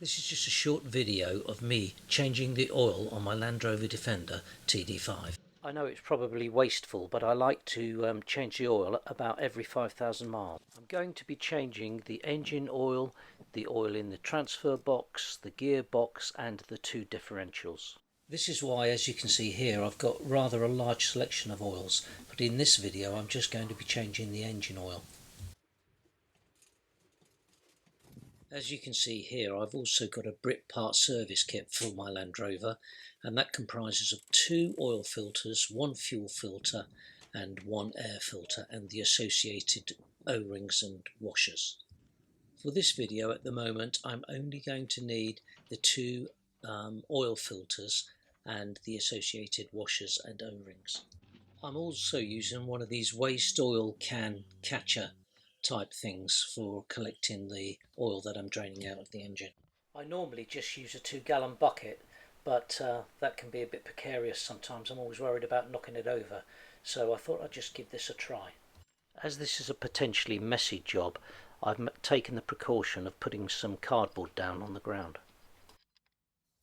This is just a short video of me changing the oil on my Land Rover Defender TD5. I know it's probably wasteful, but I like to change the oil about every 5,000 miles. I'm going to be changing the engine oil, the oil in the transfer box, the gearbox and the two differentials. This is why, as you can see here, I've got rather a large selection of oils, but in this video I'm just going to be changing the engine oil. As you can see here, I've also got a Brit part service kit for my Land Rover, and that comprises of 2 oil filters, 1 fuel filter and 1 air filter, and the associated O-rings and washers. For this video at the moment I'm only going to need the 2 oil filters and the associated washers and O-rings. I'm also using one of these waste oil can catcher type things for collecting the oil that I'm draining out of the engine. I normally just use a 2-gallon bucket, but that can be a bit precarious sometimes. I'm always worried about knocking it over, so I thought I'd just give this a try. As this is a potentially messy job, I've taken the precaution of putting some cardboard down on the ground.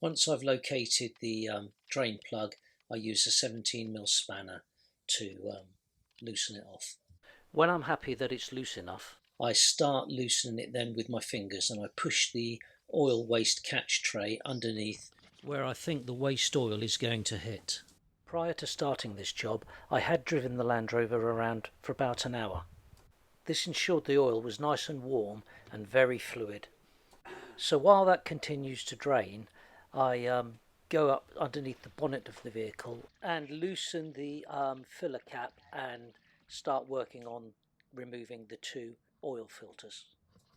Once I've located the drain plug, I use a 17mm spanner to loosen it off. When I'm happy that it's loose enough, I start loosening it then with my fingers, and I push the oil waste catch tray underneath where I think the waste oil is going to hit. Prior to starting this job, I had driven the Land Rover around for about an hour. This ensured the oil was nice and warm and very fluid. So while that continues to drain, I go up underneath the bonnet of the vehicle and loosen the filler cap and start working on removing the 2 oil filters.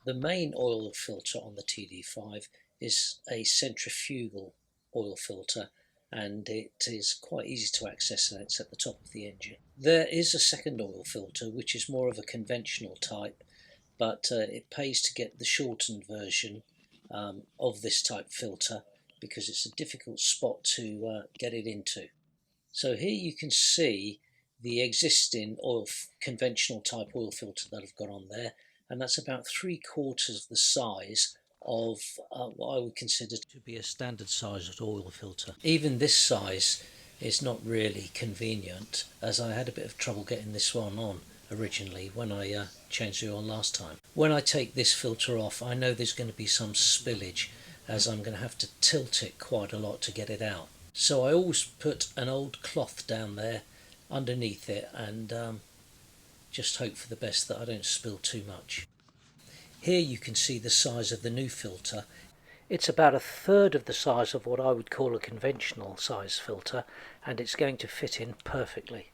The main oil filter on the TD5 is a centrifugal oil filter, and it is quite easy to access, and it's at the top of the engine. There is a second oil filter which is more of a conventional type, but it pays to get the shortened version of this type filter because it's a difficult spot to get it into. So here you can see the existing conventional type oil filter that I've got on there, and that's about 3/4 of the size of what I would consider to be a standard sized oil filter. Even this size is not really convenient, as I had a bit of trouble getting this one on originally when I changed the oil last time. When I take this filter off, I know there's going to be some spillage, as I'm going to have to tilt it quite a lot to get it out. So I always put an old cloth down there underneath it and just hope for the best that I don't spill too much. Here you can see the size of the new filter. It's about 1/3 of the size of what I would call a conventional size filter, and it's going to fit in perfectly.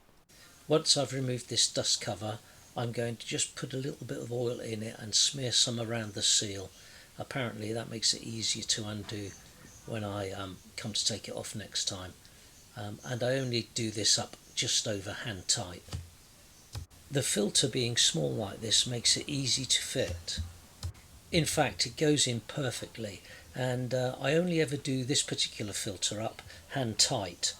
Once I've removed this dust cover, I'm going to just put a little bit of oil in it and smear some around the seal. Apparently that makes it easier to undo when I come to take it off next time, and I only do this up just over hand tight. The filter being small like this makes it easy to fit. In fact, it goes in perfectly, and I only ever do this particular filter up hand tight.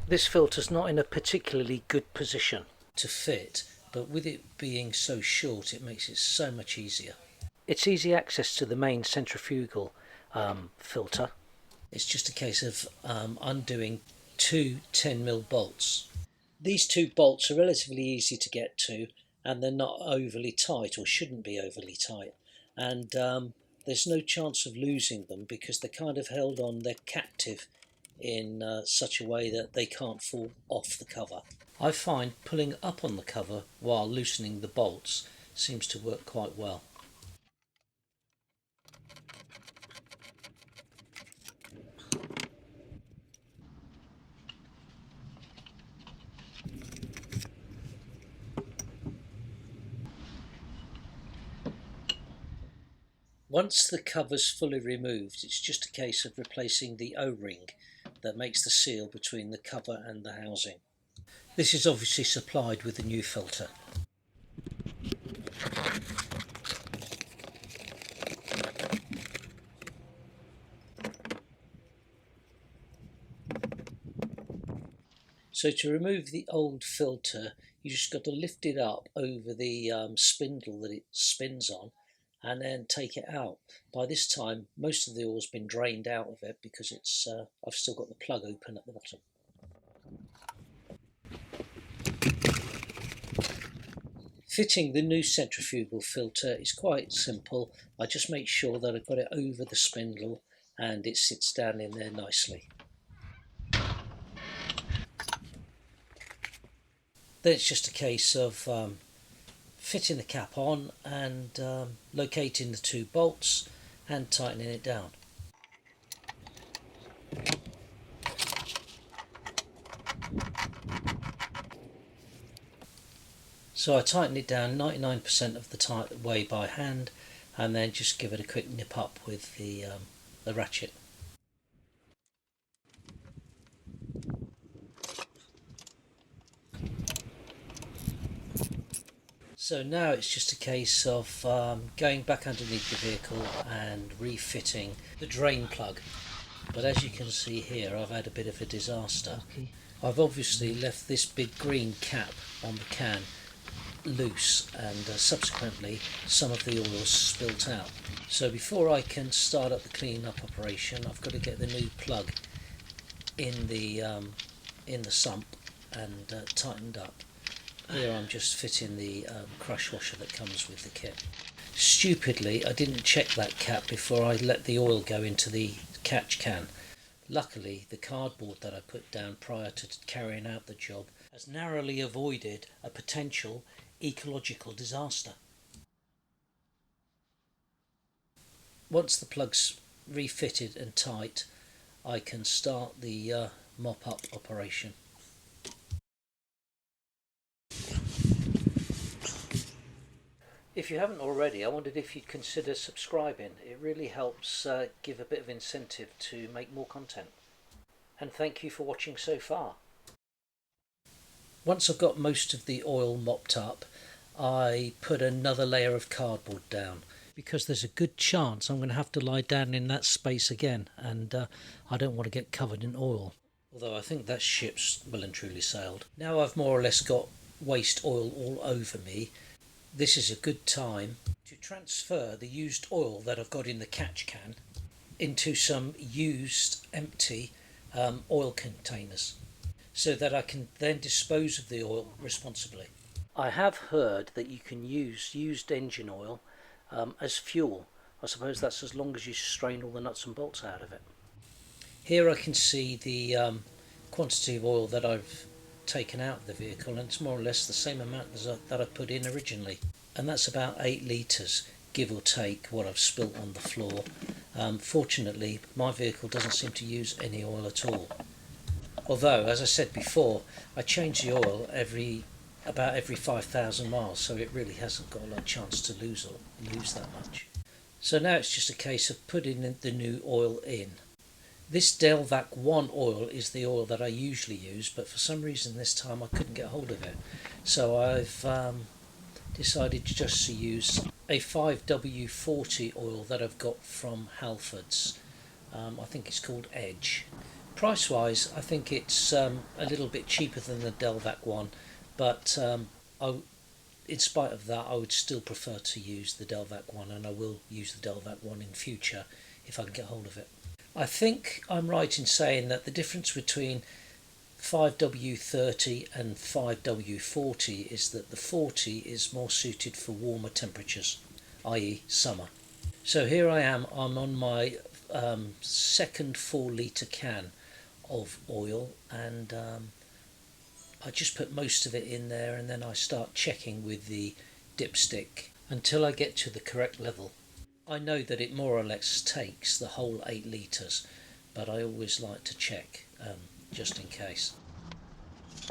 This filter's not in a particularly good position to fit, but with it being so short it makes it so much easier. It's easy access to the main centrifugal filter. It's just a case of undoing 2 10mm bolts. These 2 bolts are relatively easy to get to, and they're not overly tight, or shouldn't be overly tight, and there's no chance of losing them because they're kind of held on, they're captive in such a way that they can't fall off the cover. I find pulling up on the cover while loosening the bolts seems to work quite well. Once the cover's fully removed, it's just a case of replacing the O-ring that makes the seal between the cover and the housing. This is obviously supplied with the new filter. So to remove the old filter, you just got to lift it up over the spindle that it spins on and then take it out. By this time most of the oil's been drained out of it because it's I've still got the plug open at the bottom. Fitting the new centrifugal filter is quite simple. I just make sure that I've got it over the spindle and it sits down in there nicely. Then it's just a case of fitting the cap on and locating the two bolts and tightening it down. So I tighten it down 99% of the way by hand and then just give it a quick nip up with the ratchet. So now it's just a case of going back underneath the vehicle and refitting the drain plug. But as you can see here, I've had a bit of a disaster. I've obviously left this big green cap on the can loose and subsequently some of the oil's spilt out. So before I can start up the clean-up operation, I've got to get the new plug in the sump and tightened up. Here I'm just fitting the crush washer that comes with the kit. Stupidly, I didn't check that cap before I let the oil go into the catch can. Luckily, the cardboard that I put down prior to carrying out the job has narrowly avoided a potential ecological disaster. Once the plug's refitted and tight, I can start the mop-up operation. If you haven't already, I wondered if you'd consider subscribing. It really helps give a bit of incentive to make more content. And thank you for watching so far. Once I've got most of the oil mopped up, I put another layer of cardboard down because there's a good chance I'm going to have to lie down in that space again, and I don't want to get covered in oil. Although I think that ship's well and truly sailed. Now I've more or less got waste oil all over me. This is a good time to transfer the used oil that I've got in the catch can into some used empty oil containers so that I can then dispose of the oil responsibly. I have heard that you can use used engine oil as fuel. I suppose that's as long as you strain all the nuts and bolts out of it. Here I can see the quantity of oil that I've taken out of the vehicle, and it's more or less the same amount as that I put in originally, and that's about 8 litres, give or take what I've spilt on the floor. Fortunately my vehicle doesn't seem to use any oil at all, although as I said before, I change the oil about every 5,000 miles, so it really hasn't got a lot of chance to lose that much. So now it's just a case of putting the new oil in. This Delvac 1 oil is the oil that I usually use, but for some reason this time I couldn't get hold of it. So I've decided just to use a 5W40 oil that I've got from Halfords. I think it's called Edge. Price wise, I think it's a little bit cheaper than the Delvac 1, but in spite of that I would still prefer to use the Delvac 1, and I will use the Delvac 1 in future if I can get hold of it. I think I'm right in saying that the difference between 5W30 and 5W40 is that the 40 is more suited for warmer temperatures, i.e. summer. So here I am, I'm on my second 4 litre can of oil, and I just put most of it in there, and then I start checking with the dipstick until I get to the correct level. I know that it more or less takes the whole 8 litres, but I always like to check just in case,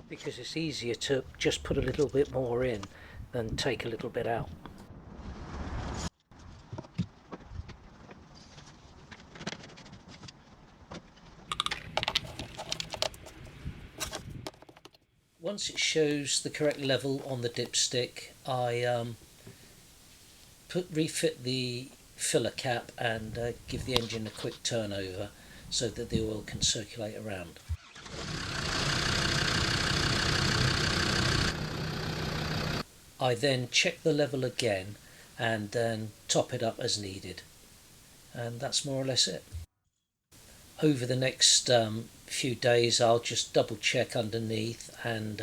because it's easier to just put a little bit more in than take a little bit out. Once it shows the correct level on the dipstick, I refit the filler cap and give the engine a quick turnover so that the oil can circulate around. I then check the level again and then top it up as needed, and that's more or less it. Over the next few days I'll just double check underneath and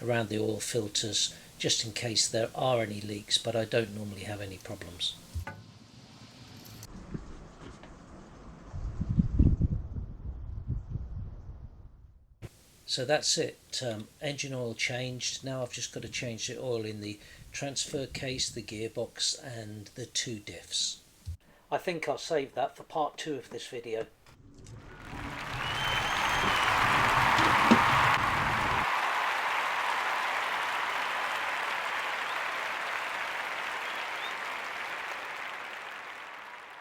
around the oil filters just in case there are any leaks, but I don't normally have any problems. So that's it, engine oil changed. Now I've just got to change the oil in the transfer case, the gearbox and the two diffs. I think I'll save that for part 2 of this video.